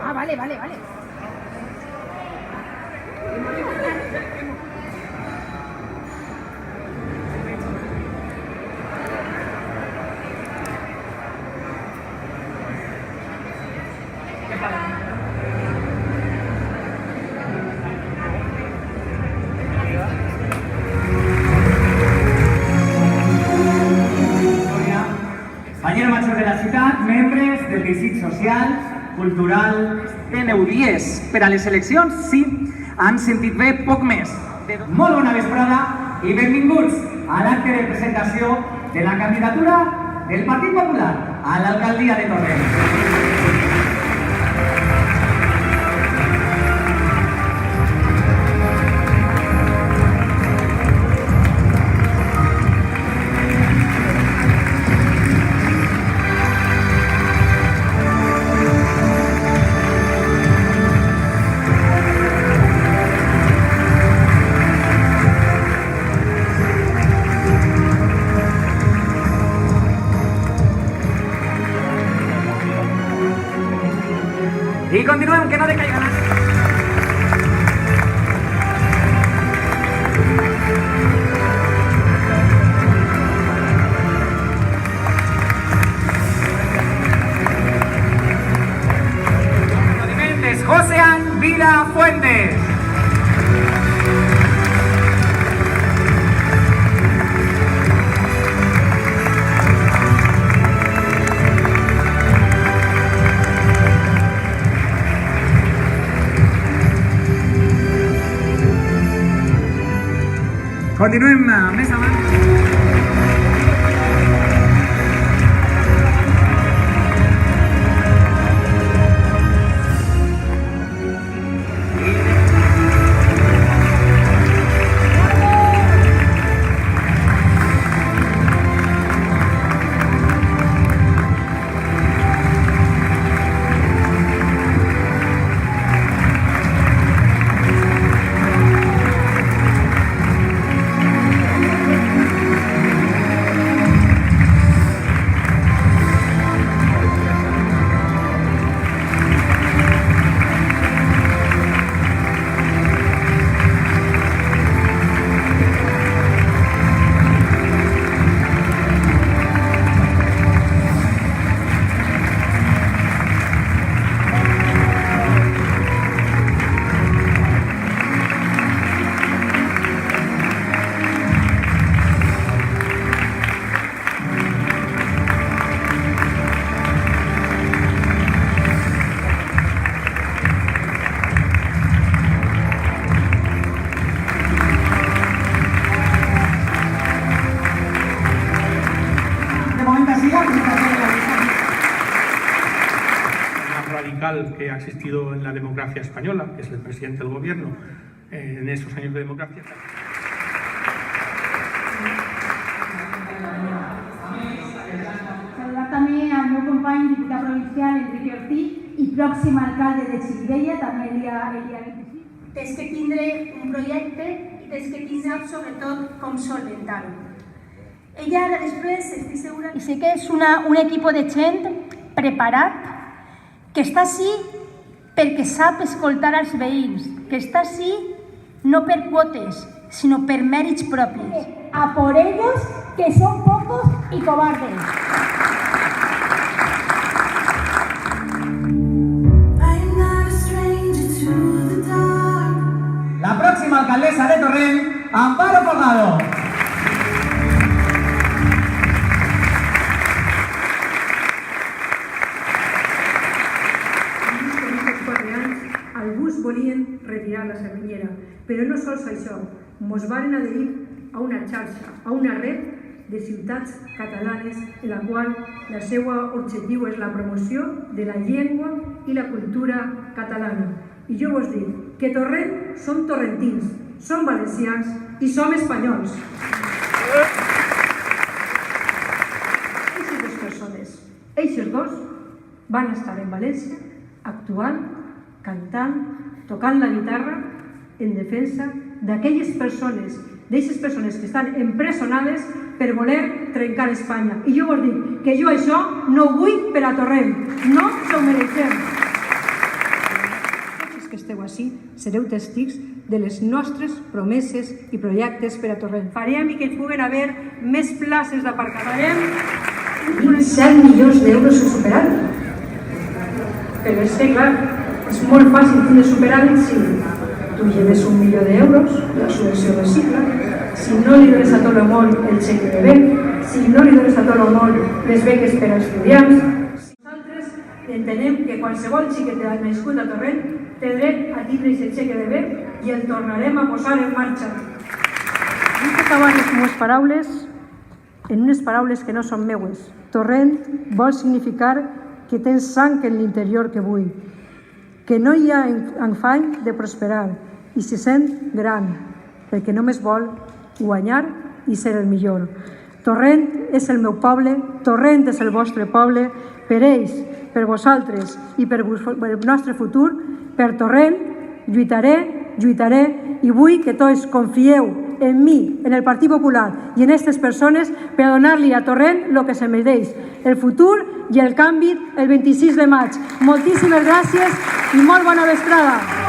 Ah, vale, vale, vale. Banyera Major de la ciutat, membres del teixit social, cultural... TNU 10 per a les eleccions, sí, han sentit bé poc més. Molt bona vesprada i benvinguts a l'acte de presentació de la candidatura del Partit Popular a l'alcaldia de Torrent. I continuem, que no decaiga nada. Aplaudiments, Josean Vila Fuentes. Continuem més avant. Radical que ha existido en la democracia española, que es el presidente del gobierno en esos años de democracia. Saludar també al meu company diputat provincial Enrique Ortiz i pròxim alcalde de Xirivella, també Elia Vitigí. Tens que tindre un projecte i tens que tindre sobretot com solventar-ho. Ella ara després, estic segura... I sé que és un equip de gent preparat, que està així perquè sap escoltar els veïns, que està així no per quotes, sinó per mèrits propis. A por ellos, que son pocos y cobardes. La pròxima alcaldessa de Torrent, Amparo Colgado. Alguns volien retirar la Sardinera, però no sols això, mos varen adherir a una xarxa, a una red de ciutats catalanes en la qual el seu objectiu és la promoció de la llengua i la cultura catalana. I jo vos dic que Torrent som torrentins, som valencians i som espanyols. Eixes dues persones, eixes dos, van estar en València actuant, cantant, tocant la guitarra en defensa d'aquelles persones d'aquestes persones que estan empresonades per voler trencar Espanya. I jo vos dic que jo això no ho vull per a Torrent, no s'ho mereixem. Tots els que esteu així sereu testics de les nostres promeses i projectes per a Torrent. Farem i que ens puguen haver més places d'aparcament. 7 milions d'euros en superàvit. Però és que, clar, és molt fàcil tindre superàvit si tu lleves 1 milió d'euros, la subvenció del cicle, si no li dones a tot el món el xeque de bec, si no li dones a tot el món les beques per a estudiants. Nosaltres entenem que qualsevol xiquet nascut a Torrent té dret a tindre aquest xeque de bec i el tornarem a posar en marxa. Vull acabar les meves paraules en unes paraules que no són meues. Torrent vol significar que tens sang en l'interior que vull, que no hi ha afany de prosperar i se sent gran, perquè només vol guanyar i ser el millor. Torrent és el meu poble, Torrent és el vostre poble, per ells, per vosaltres i per el nostre futur, per Torrent lluitaré i vull que tots confieu en mi, en el Partit Popular i en aquestes persones per a donar-li a Torrent el que se mereix, el futur i el canvi el 26 de maig. Moltíssimes gràcies i molt bona vesprada.